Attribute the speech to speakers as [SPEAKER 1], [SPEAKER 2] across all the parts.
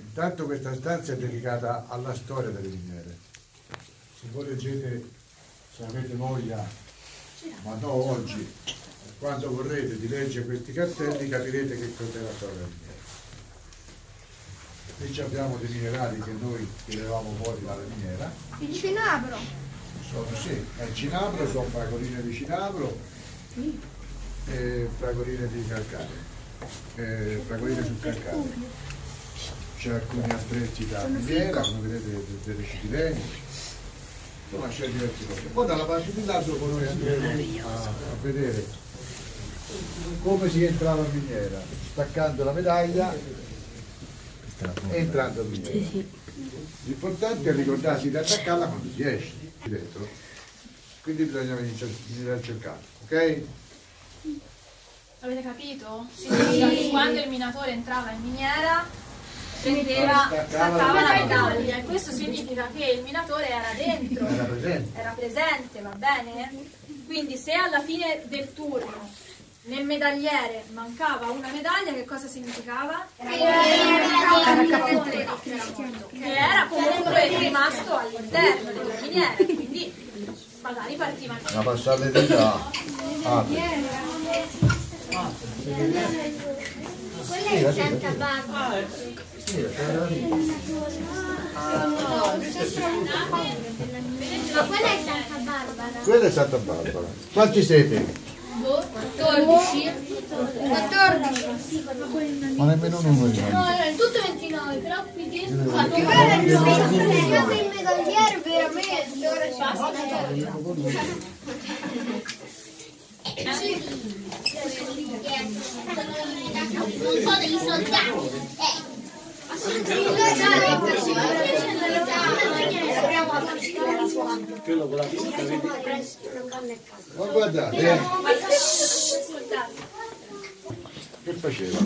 [SPEAKER 1] Intanto questa stanza è dedicata alla storia delle miniere. Se voi leggete, se avete voglia, ma no oggi, quando vorrete di leggere questi cartelli capirete che cos'è la storia delle miniere. Qui abbiamo dei minerali che noi tirevamo fuori dalla miniera.
[SPEAKER 2] Il cinabro.
[SPEAKER 1] Sì, il cinabro, sono fragoline di cinabro e fragoline di calcare, fragoline sul calcare. C'è alcuni attrezzi da miniera, come vedete dei recitileni, insomma c'è diverse cose. Poi dalla parte di là dopo noi andremo a vedere come si entrava in miniera, staccando la medaglia e entrando in miniera. L'importante è ricordarsi di attaccarla quando si esce dentro, quindi bisogna venire a cercare, ok?
[SPEAKER 3] Avete capito? Significa che quando il minatore entrava in miniera prendeva, staccava la medaglia, e questo significa che il minatore era dentro, era presente, va bene? Quindi se alla fine del turno nel medagliere mancava una medaglia, che cosa significava? Che era comunque rimasto all'interno della miniera, quindi magari partiva anche.
[SPEAKER 1] Una passata di là.
[SPEAKER 2] Quella è Santa Barbara. Ma quella è Santa Barbara.
[SPEAKER 1] Quella è Santa Barbara. Quanti siete?
[SPEAKER 2] 14.
[SPEAKER 1] Ma nemmeno uno di noi.
[SPEAKER 2] No, erano tutte 29, però qui dentro. Ma quella è il 26 il medagliere veramente. Ora ci basta. Un po' dei soldati.
[SPEAKER 1] Ma guardate, che faceva?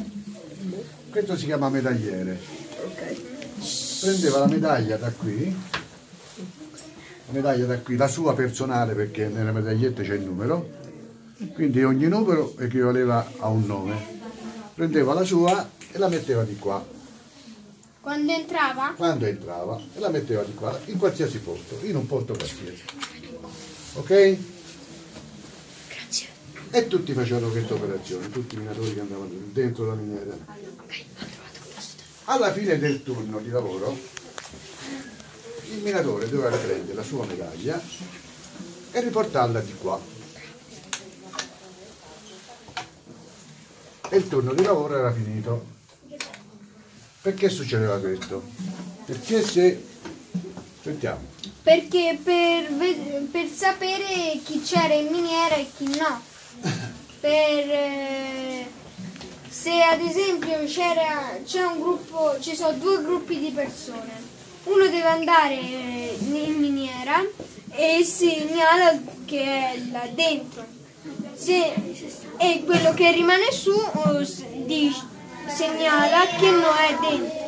[SPEAKER 1] Questo si chiama medagliere. Prendeva la medaglia da qui, la sua personale, perché nella medaglietta c'è il numero, quindi ogni numero equivaleva a un nome. Prendeva la sua e la metteva di qua.
[SPEAKER 2] Quando entrava?
[SPEAKER 1] Quando entrava e la metteva di qua, in qualsiasi posto, in un posto qualsiasi. Ok?
[SPEAKER 2] Grazie.
[SPEAKER 1] E tutti facevano questa operazione, tutti i minatori che andavano dentro la miniera. Alla fine del turno di lavoro, il minatore doveva prendere la sua medaglia e riportarla di qua. E il turno di lavoro era finito. Perché succedeva questo? Perché se... Sentiamo.
[SPEAKER 2] Perché per sapere chi c'era in miniera e chi no. Se ad esempio c'è un gruppo, ci sono due gruppi di persone, uno deve andare in miniera e segnala che è là dentro. E quello che rimane su segnala che non è dentro.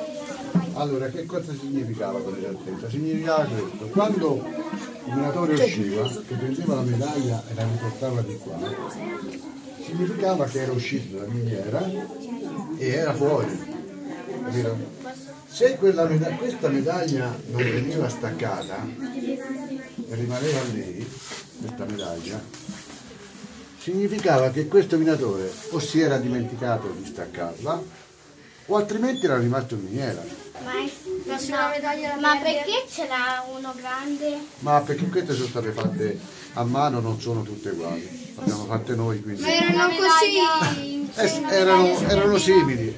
[SPEAKER 1] Allora, che cosa significava con esattezza? Significava questo: quando il minatore usciva, che prendeva la medaglia e la riportava di qua, significava che era uscito dalla miniera e era fuori, capito? Se questa medaglia non veniva staccata e rimaneva lì, questa medaglia, significava che questo minatore o si era dimenticato di staccarla o altrimenti era rimasto in miniera.
[SPEAKER 2] Ma perché ce n'ha uno grande?
[SPEAKER 1] Ma perché queste sono state fatte a mano, non sono tutte uguali, le abbiamo fatte noi, quindi
[SPEAKER 2] Ma erano così?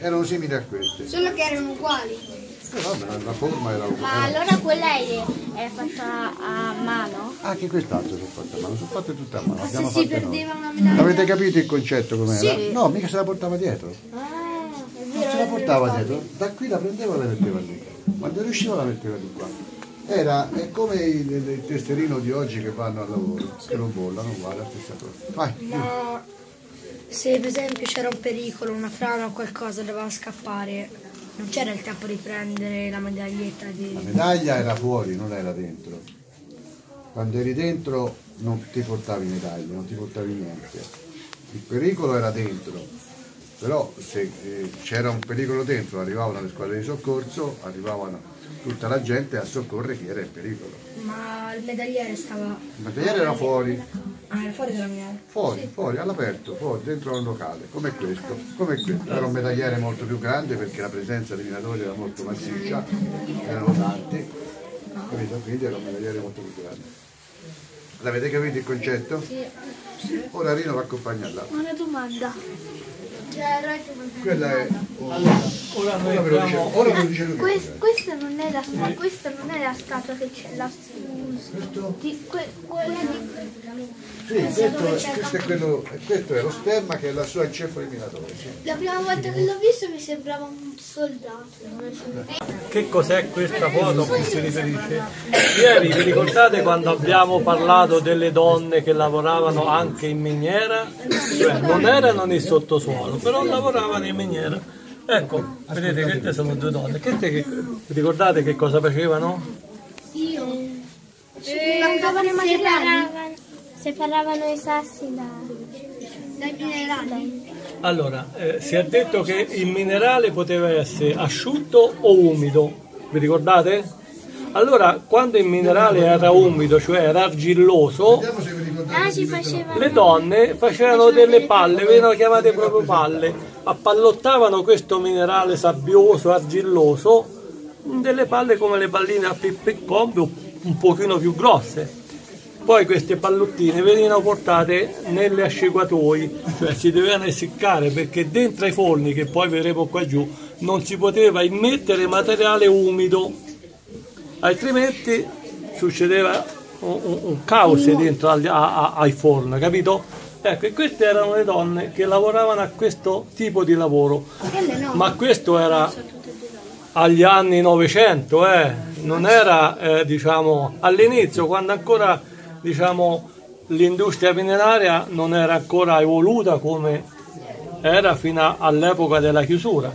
[SPEAKER 1] erano simili a queste.
[SPEAKER 2] Solo che erano uguali.
[SPEAKER 1] Vabbè, la forma era uguale.
[SPEAKER 2] Ma allora quella è fatta a mano?
[SPEAKER 1] Anche quest'altro sono fatte a mano, sono fatte tutte a mano.
[SPEAKER 2] Se si perdeva una medaglia?
[SPEAKER 1] Avete capito il concetto com'era?
[SPEAKER 2] Sì.
[SPEAKER 1] No, mica se la portava dietro. Non se la portava dietro, da qui la prendeva e la metteva lì. Quando riusciva la metteva di qua. È come il tesserino di oggi che vanno al lavoro, che non bollano, uguale la stessa cosa. Vai.
[SPEAKER 4] Ma se per esempio c'era un pericolo, una frana o qualcosa, doveva scappare, non c'era il tempo di prendere la medaglietta di...
[SPEAKER 1] La medaglia era fuori, non era dentro. Quando eri dentro non ti portavi medaglia, non ti portavi niente. il pericolo era dentro, però se c'era un pericolo dentro arrivavano le squadre di soccorso, arrivavano tutta la gente a soccorrere chi era in pericolo.
[SPEAKER 4] Ma il medagliere stava...
[SPEAKER 1] Il medagliere era fuori,
[SPEAKER 4] Ah, era fuori dalla miniera?
[SPEAKER 1] fuori, all'aperto, fuori, dentro un locale, come questo. Era un medagliere molto più grande perché la presenza dei minatori era molto massiccia, erano tanti, capito? Quindi era un medagliere molto più grande. L'avete capito il concetto? Sì. Ora Rino va a accompagnarla.
[SPEAKER 2] Una domanda.
[SPEAKER 1] Quella è...
[SPEAKER 5] Ora noi
[SPEAKER 1] Ora ve lo
[SPEAKER 5] abbiamo...
[SPEAKER 1] dice lui.
[SPEAKER 2] Questa non è la statua che c'è, la
[SPEAKER 1] Questo?
[SPEAKER 2] quella di...
[SPEAKER 1] Sì, questo è lo stemma che è la sua encefalo minatore. Sì.
[SPEAKER 2] La prima volta che l'ho visto mi sembrava un soldato.
[SPEAKER 5] Che cos'è questa foto a cui si riferisce? Ieri vi ricordate quando abbiamo parlato delle donne che lavoravano anche in miniera? Cioè non erano nel sottosuolo, però lavoravano in miniera. Ecco, vedete, queste sono due donne. Vi ricordate che cosa facevano?
[SPEAKER 2] Separavano i sassi dai minerali.
[SPEAKER 5] Allora, si è detto che il minerale poteva essere asciutto o umido, vi ricordate? Allora, quando il minerale era umido, cioè era argilloso,
[SPEAKER 1] Vediamo se vi ricordate.
[SPEAKER 5] le donne facevano delle palle, venivano chiamate proprio palle, appallottavano questo minerale sabbioso, argilloso, in delle palle come le palline a ping-pong, un pochino più grosse. Poi queste pallottine venivano portate nelle asciugatoi, cioè si dovevano essiccare perché dentro ai forni, che poi vedremo qua giù, non si poteva immettere materiale umido, altrimenti succedeva un caos dentro ai forni, capito? Ecco, e queste erano le donne che lavoravano a questo tipo di lavoro, ma questo era agli anni 900, non era diciamo all'inizio, quando ancora diciamo l'industria mineraria non era ancora evoluta come era fino all'epoca della chiusura.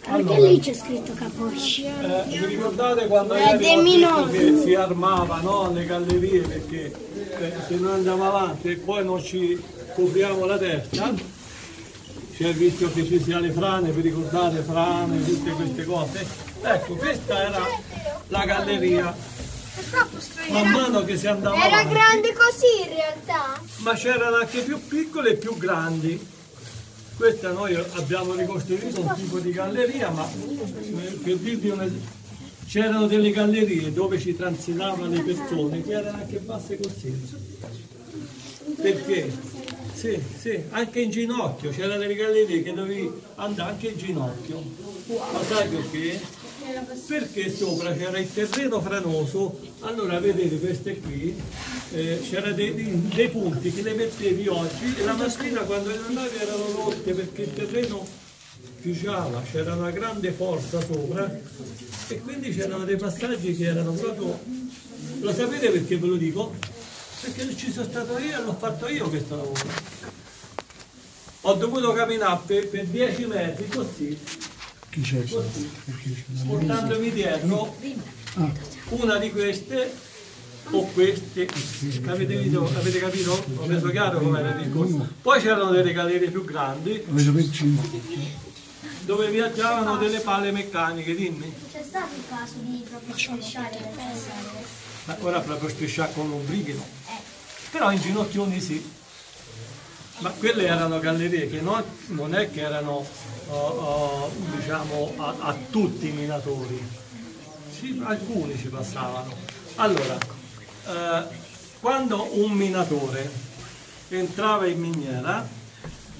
[SPEAKER 2] Perché lì c'è scritto Capocci?
[SPEAKER 5] Vi ricordate quando detto che si armava, no, le gallerie, perché se noi andiamo avanti e poi non ci copriamo la testa c'è il rischio che ci sia le frane, vi ricordate, frane, tutte queste cose? Ecco, questa era la galleria. Man mano che si andava
[SPEAKER 2] Era
[SPEAKER 5] avanti,
[SPEAKER 2] grande così in realtà?
[SPEAKER 5] ma c'erano anche più piccole e più grandi. Questa noi abbiamo ricostruito un tipo di galleria, ma per dirvi c'erano delle gallerie dove ci transitavano le persone che erano anche basse così. Perché? Sì, anche in ginocchio, c'erano delle gallerie che dovevi andare anche in ginocchio. Ma sai perché? Perché sopra c'era il terreno franoso, allora vedete queste qui, c'erano dei punti che le mettevi oggi e la mattina quando le andavi erano rotte perché il terreno pigiava, c'era una grande forza sopra e quindi c'erano dei passaggi che erano proprio... Lo sapete perché ve lo dico? Perché ci sono stato io e l'ho fatto io questo lavoro. Ho dovuto camminare per 10 metri così, portandomi dietro una di queste o queste. Avete capito? Ho reso chiaro com'era il discorso. Poi c'erano delle gallerie più grandi dove viaggiavano delle pale meccaniche, dimmi.
[SPEAKER 2] C'è stato il caso di proprio strisciare le teste?
[SPEAKER 5] Ma ora proprio strisciare con un brivido. Però in ginocchioni sì. Ma quelle erano gallerie che non è che erano diciamo a tutti i minatori, sì, alcuni ci passavano. Allora, quando un minatore entrava in miniera,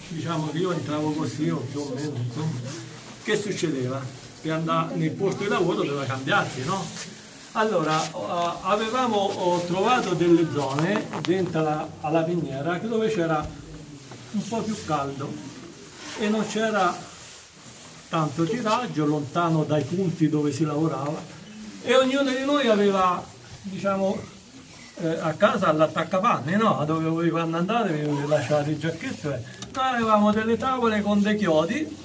[SPEAKER 5] diciamo che io entravo così o più o meno, insomma, che succedeva? Che andava nel posto di lavoro doveva cambiarsi, no? Allora, avevamo trovato delle zone dentro alla miniera dove c'era un po' più caldo e non c'era tanto tiraggio lontano dai punti dove si lavorava e ognuno di noi aveva, diciamo, a casa l'attaccapanni, no? Dove voi quando andate vi lasciate il giacchetto. Noi avevamo delle tavole con dei chiodi,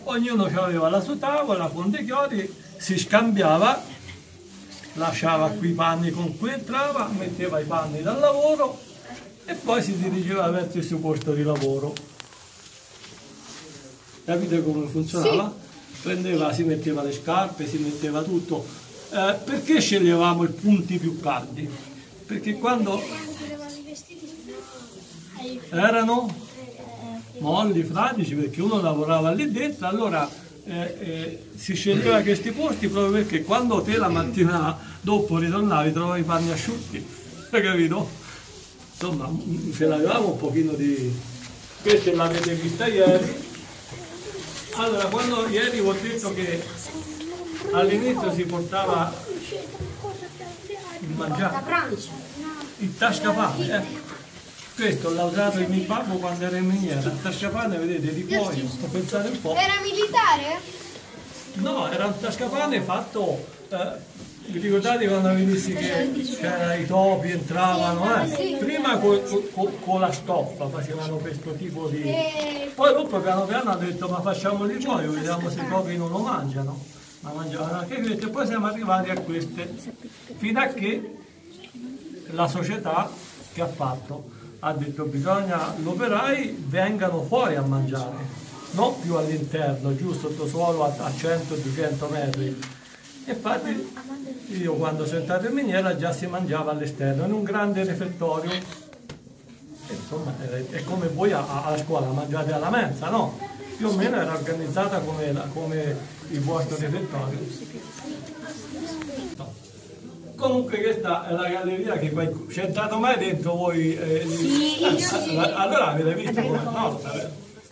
[SPEAKER 5] ognuno aveva la sua tavola con dei chiodi, si scambiava, lasciava qui i panni con cui entrava, metteva i panni dal lavoro e poi si dirigeva verso il suo posto di lavoro. Capite come funzionava? Sì. Prendeva, si metteva le scarpe, si metteva tutto. Perché sceglievamo i punti più caldi? Perché quando erano molli, fradici, perché uno lavorava lì dentro, allora si sceglieva questi posti proprio perché quando te la mattina dopo ritornavi trovavi i panni asciutti, hai capito? Insomma, ce l'avevamo un pochino di... Questa l'avete vista ieri. Allora, quando ieri vi ho detto che all'inizio si portava il mangiare, il tascapane, questo l'ha usato il mio babbo quando era in miniera, il tascapane, vedete, di cuoio, sto pensando un po'.
[SPEAKER 2] Era militare?
[SPEAKER 5] No, era un tascapane fatto, vi ricordate quando venissi che c'erano i topi, entravano, prima con la stoffa facevano questo tipo di... Poi dopo piano piano hanno detto ma facciamo di cuoio, vediamo se i topi non lo mangiano, ma mangiavano anche questo, e poi siamo arrivati a queste, fino a che la società che ha fatto? Ha detto bisogna, gli operai vengano fuori a mangiare, non più all'interno, giù sottosuolo a 100-200 metri. Infatti io quando sono entrato in miniera già si mangiava all'esterno, in un grande refettorio. Insomma, è come voi alla scuola mangiate alla mensa, no? Più o meno era organizzata come il vostro refettorio. No. Comunque questa è la galleria che poi c'è entrato mai dentro voi? Sì. Allora avete visto come no?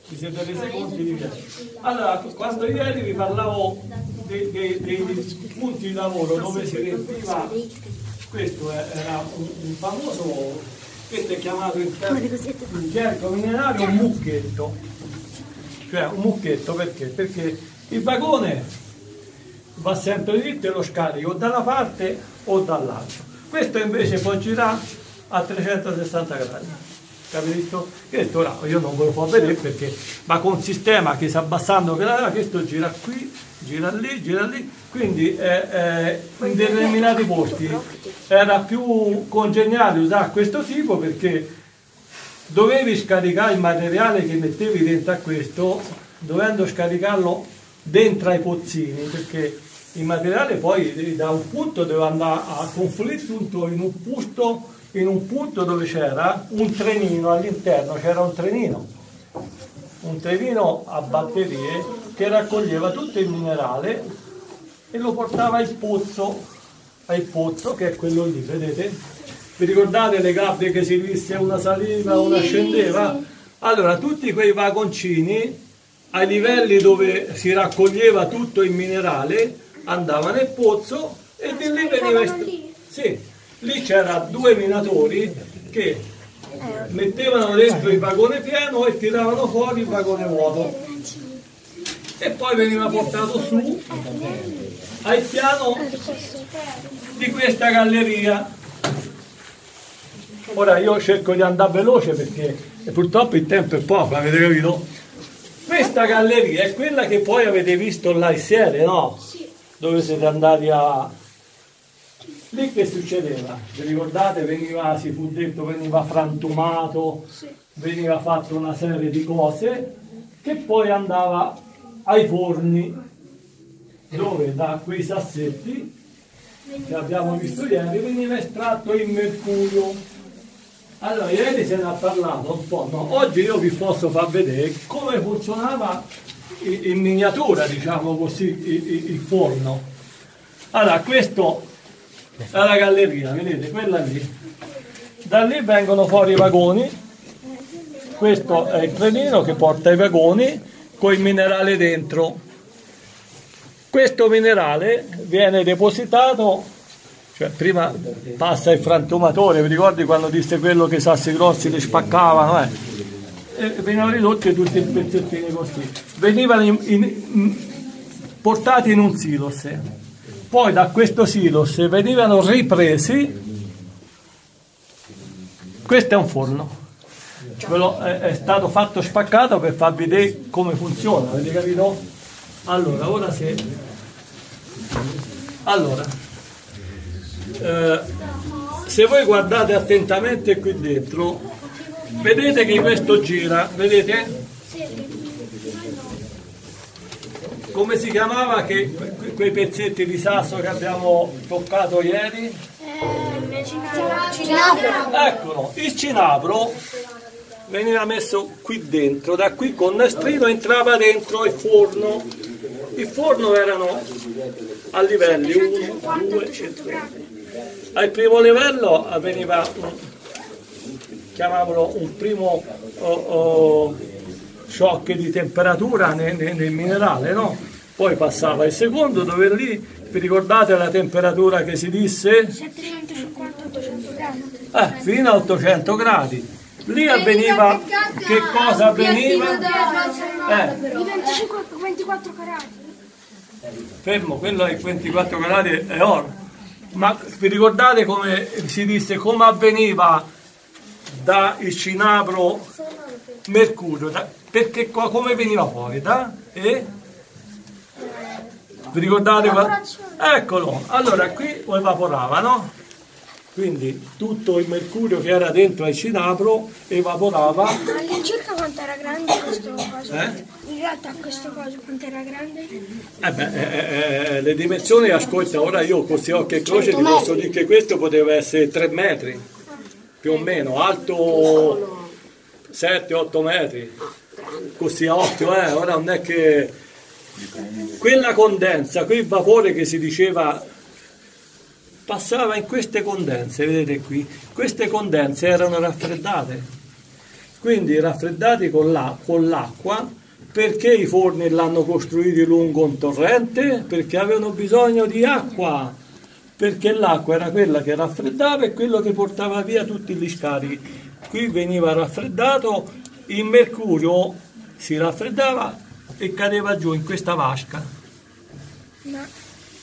[SPEAKER 5] Vi siete resi conto di che? Allora, quando ieri vi parlavo dei punti di lavoro dove si riempiva, questo era un famoso, questo è chiamato in gergo minerario un mucchetto, cioè un mucchetto perché? Perché il vagone va sempre dritto e lo scarico o da una parte o dall'altra. Questo invece può girare a 360 gradi. Capito? Questo ora io non ve lo può vedere perché ma con un sistema che sta abbassando questo gira qui, gira lì, quindi in determinati posti era più congeniale usare questo tipo perché dovevi scaricare il materiale che mettevi dentro a questo, dovendo scaricarlo dentro ai pozzini, perché il materiale poi da un punto doveva andare a confluire tutto in un punto dove c'era un trenino all'interno, c'era un trenino a batterie che raccoglieva tutto il minerale e lo portava al pozzo che è quello lì, vedete? Vi ricordate le gabbie che si visse, una saliva, una scendeva? Allora tutti quei vagoncini ai livelli dove si raccoglieva tutto il minerale andava nel pozzo e di lì veniva... Sì, lì c'erano due minatori che mettevano dentro il vagone pieno e tiravano fuori il vagone vuoto e poi veniva portato su al piano di questa galleria. Ora io cerco di andare veloce perché purtroppo il tempo è poco, avete capito? Questa galleria è quella che poi avete visto là insieme, no? Dove siete andati a... Lì che succedeva? Vi ricordate? Si fu detto, veniva frantumato, veniva fatto una serie di cose che poi andava ai forni, dove da quei sassetti che abbiamo visto ieri veniva estratto il mercurio. Allora, ieri se ne ha parlato un po', no? Oggi io vi posso far vedere come funzionava in miniatura, diciamo così, il forno. Allora, questo è la galleria, vedete, quella lì. Da lì vengono fuori i vagoni, questo è il trenino che porta i vagoni con il minerale dentro. Questo minerale viene depositato, cioè prima passa il frantumatore, vi ricordi quando disse quello che i sassi grossi li spaccavano? E venivano ridotti tutti in pezzettini così, venivano portati in un silos, poi da questo silos venivano ripresi. Questo è un forno, è stato fatto spaccato per farvi vedere come funziona, avete capito? Allora, se voi guardate attentamente qui dentro vedete che questo gira, vedete? Come si chiamava quei pezzetti di sasso che abbiamo toccato ieri?
[SPEAKER 2] Cinabro.
[SPEAKER 5] Eccolo, il cinabro veniva messo qui dentro, da qui con nastrino entrava dentro il forno. Il forno erano a livelli 1, 2, 3. Al primo livello avveniva chiamavano un primo shock di temperatura nel minerale, no? Poi passava il secondo, dove lì, vi ricordate la temperatura che si disse?
[SPEAKER 4] 750-800 gradi.
[SPEAKER 5] Fino a 800 gradi. Lì avveniva, che cosa avveniva?
[SPEAKER 4] Di 24 carati.
[SPEAKER 5] Fermo, quello è 24 gradi è oro. Ma vi ricordate come si disse, come avveniva da il cinabro mercurio? Perché come veniva fuori? Vi ricordate? Eccolo, allora qui evaporava, no? Quindi tutto il mercurio che era dentro al cinabro evaporava.
[SPEAKER 4] Ma all'incirca quanto era grande questo coso? In realtà questo coso quanto era grande?
[SPEAKER 5] Le dimensioni, ascolta, ora io con questi occhi e croce ti posso dire che questo poteva essere 3 metri, più o meno, alto 7-8 metri, così a occhio, ora non è che... Quella condensa, quel vapore che si diceva, passava in queste condense, vedete qui, queste condense erano raffreddate, quindi raffreddati con l'acqua, perché i forni l'hanno costruiti lungo un torrente? Perché avevano bisogno di acqua, perché l'acqua era quella che raffreddava e quello che portava via tutti gli scarichi. Qui veniva raffreddato, il mercurio si raffreddava e cadeva giù in questa vasca.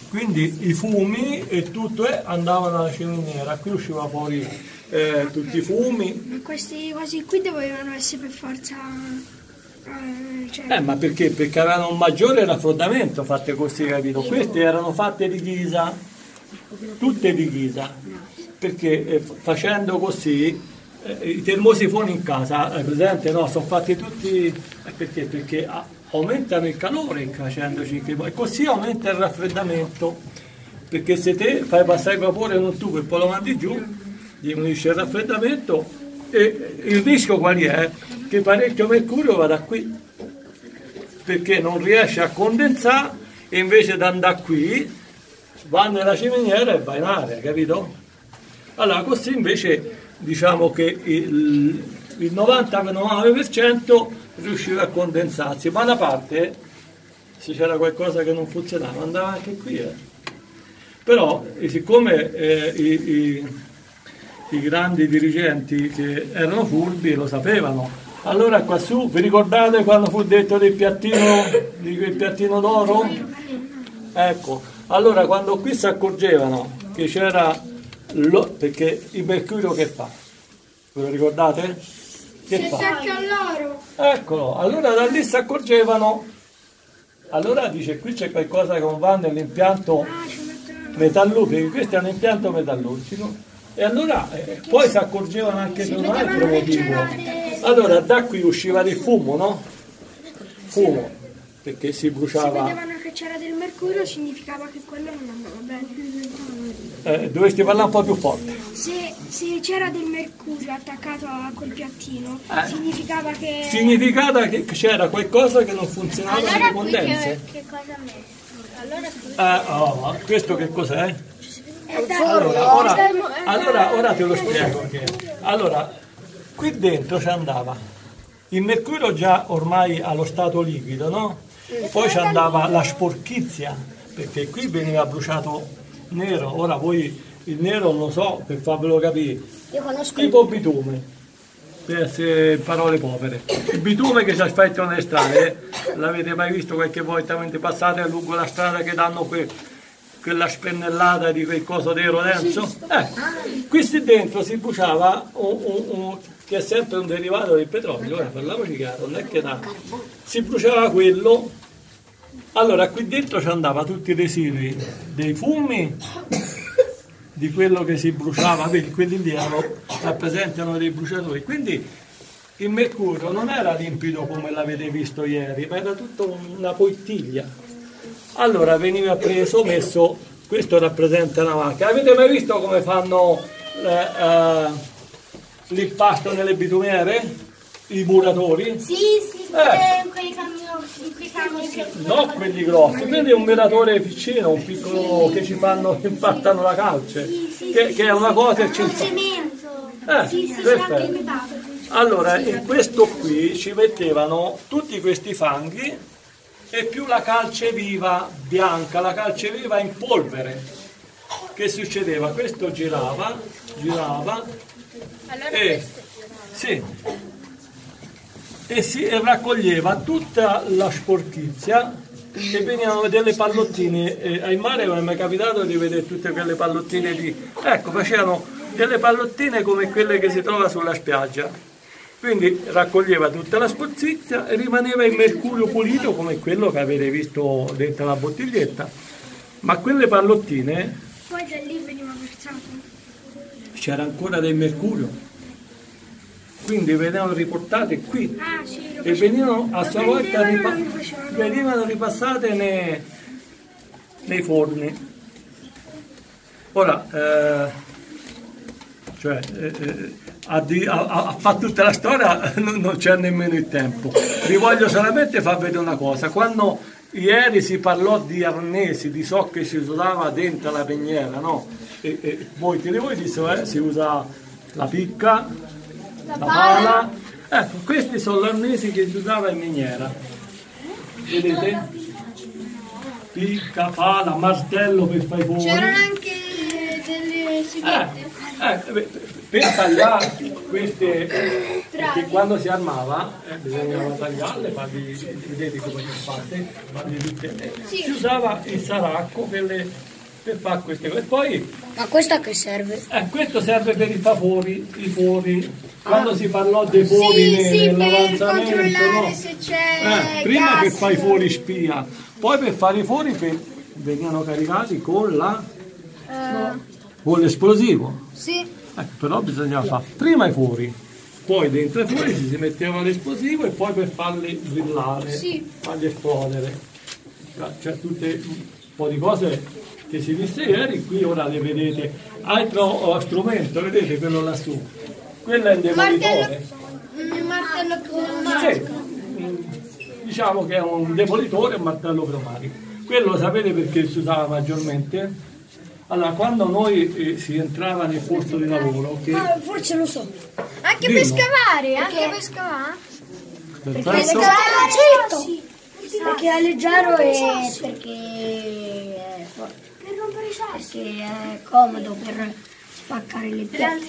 [SPEAKER 5] Quindi i fumi e tutto andavano alla ciminiera, qui usciva fuori tutti i fumi.
[SPEAKER 4] Ma questi cosi qui dovevano essere per forza...
[SPEAKER 5] Ma perché? Perché avevano un maggiore raffreddamento fatte così, capito? Queste erano fatte di ghisa, tutte di ghisa, perché facendo così i termosifoni in casa, presente, no? Sono fatti tutti, perché? Perché aumentano il calore facendoci, e così aumenta il raffreddamento, perché se te fai passare il vapore in un tubo e poi lo mandi giù, diminuisce il raffreddamento e il rischio qual è? Che parecchio mercurio va da qui, perché non riesce a condensare e invece di andare qui va nella ciminiera e va in aria, capito? Allora così invece diciamo che il 99% riusciva a condensarsi, ma da parte, se c'era qualcosa che non funzionava, andava anche qui. Però siccome i grandi dirigenti che erano furbi lo sapevano, allora qua su, vi ricordate quando fu detto del piattino, di quel piattino d'oro? Ecco, allora quando qui si accorgevano che c'era, perché il mercurio che fa? Ve lo ricordate? Che fa?
[SPEAKER 2] all'oro.
[SPEAKER 5] Eccolo, allora da lì si accorgevano, allora dice qui c'è qualcosa che non va nell'impianto metallurgico, questo è un impianto metallurgico, e allora poi si accorgevano anche di un altro motivo. Allora da qui usciva del fumo, no? Fumo, perché si bruciava.
[SPEAKER 4] Se vedevano che c'era del mercurio significava che quello non andava bene.
[SPEAKER 5] Dovresti parlare un po' più forte.
[SPEAKER 4] Se c'era del mercurio attaccato a quel piattino, significava che
[SPEAKER 5] c'era qualcosa che non funzionava nelle condense.
[SPEAKER 3] Che cosa ha messo?
[SPEAKER 5] Questo che cos'è? Ora te lo spiego. Allora, qui dentro ci andava il mercurio già ormai allo stato liquido, no? Poi ci andava la sporchizia, perché qui veniva bruciato nero. Ora voi il nero non lo so, per farvelo capire, tipo bitume, per essere parole povere. Il bitume che si aspetta nelle strade, l'avete mai visto qualche volta mentre passate lungo la strada che danno quella spennellata di quel coso nero denso? Qui dentro si bruciava che è sempre un derivato del petrolio, parliamoci chiaro, non è che si bruciava quello. Allora qui dentro ci andava tutti i residui dei fumi, di quello che si bruciava, vedi, quelli lì rappresentano dei bruciatori, quindi il mercurio non era limpido come l'avete visto ieri, ma era tutto una poltiglia. Allora veniva preso, messo, questo rappresenta una macchina. Avete mai visto come fanno l'impasto nelle bitumiere? I muratori?
[SPEAKER 3] Sì, in quei camioni.
[SPEAKER 5] No, quelli grossi, quelli è un muratore piccino, un piccolo che ci fanno, impattano la calce, che è una cosa eccezionale. Perfetto. Allora, in questo qui ci mettevano tutti questi fanghi e più la calce viva bianca, la calce viva in polvere. Che succedeva? Questo girava e si raccoglieva tutta la sporcizia e venivano delle pallottine. Al mare non è mai capitato di vedere tutte quelle pallottine di... Ecco, facevano delle pallottine come quelle che si trova sulla spiaggia. Quindi raccoglieva tutta la sporcizia e rimaneva il mercurio pulito come quello che avete visto dentro la bottiglietta. Ma quelle pallottine...
[SPEAKER 3] Poi da lì veniva versato.
[SPEAKER 5] C'era ancora del mercurio. Quindi venivano riportate qui e venivano a sua volta venivano ripassate nei forni. Ora, a fare tutta la storia non c'è nemmeno il tempo. Vi voglio solamente far vedere una cosa. Quando ieri si parlò di arnesi, di ciò che si usava dentro la pegniera, no? E molti di voi dissero si usa la picca, la pala. Ecco, questi sono gli arnesi che si usava in miniera. Vedete? Picca, pala, martello per fare i forni.
[SPEAKER 2] C'erano anche delle sighette.
[SPEAKER 5] Per tagliare queste, perché quando si armava bisognava tagliarle, vedete come sono fatte, si usava il saracco per fare queste cose. Poi,
[SPEAKER 4] ma questo a che serve?
[SPEAKER 5] Questo serve per i fori. Quando si parlò dei fori nell'avanzamento, no?
[SPEAKER 2] Se c'è
[SPEAKER 5] prima
[SPEAKER 2] gas.
[SPEAKER 5] che fai i fori spia, poi per fare i fori venivano caricati con l'esplosivo.
[SPEAKER 2] Sì.
[SPEAKER 5] Però bisognava fare prima i fori, poi dentro i fori si metteva l'esplosivo e poi per farli brillare, farli esplodere. C'è tutte un po' di cose che si viste ieri, qui ora le vedete. Altro strumento, vedete quello lassù, quello è il demolitore.
[SPEAKER 2] Il martello pneumatico.
[SPEAKER 5] Diciamo che è un demolitore e un martello pneumatico. Quello sapete perché si usava maggiormente? Allora, quando noi si entrava nel posto di lavoro,
[SPEAKER 4] forse lo so.
[SPEAKER 2] Anche per scavare, per scavare.
[SPEAKER 5] Perfetto.
[SPEAKER 4] Perché è leggero e perché è comodo per spaccare le pietre.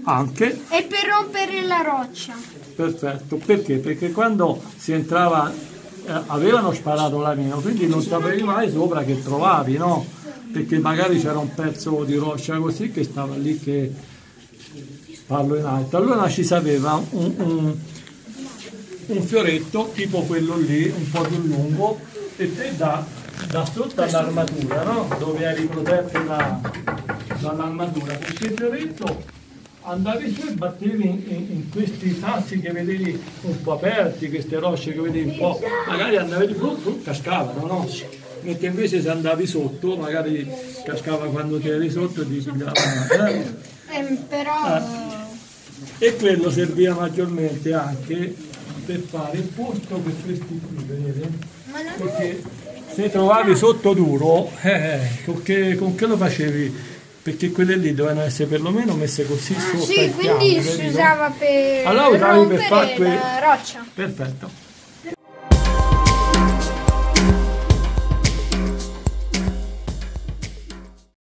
[SPEAKER 5] Anche.
[SPEAKER 2] E per rompere la roccia.
[SPEAKER 5] Perfetto, perché? Perché quando si entrava avevano sparato la mina, quindi non sapevi mai sopra che trovavi, no? Perché magari c'era un pezzo di roccia così che stava lì, che parlo in alto. Allora ci sapeva un fioretto tipo quello lì, un po' più lungo, e te da sotto all'armatura, no? Dove eri protetto dall'armatura, questo fioretto andavi su e battevi in questi sassi che vedevi un po' aperti, queste rocce che vedevi un po', magari andavi giù, cascavano, no? Mentre invece se andavi sotto, magari cascava quando ti eri sotto e ti pigliavano.
[SPEAKER 2] Però...
[SPEAKER 5] E quello serviva maggiormente anche per fare il posto per questi qui, vedete? Perché se trovavi sotto duro, con che lo facevi? Perché quelle lì dovevano essere perlomeno messe così sopra il piano,
[SPEAKER 2] quindi si usava per
[SPEAKER 5] allora usavi per fare
[SPEAKER 2] la roccia.
[SPEAKER 5] Perfetto.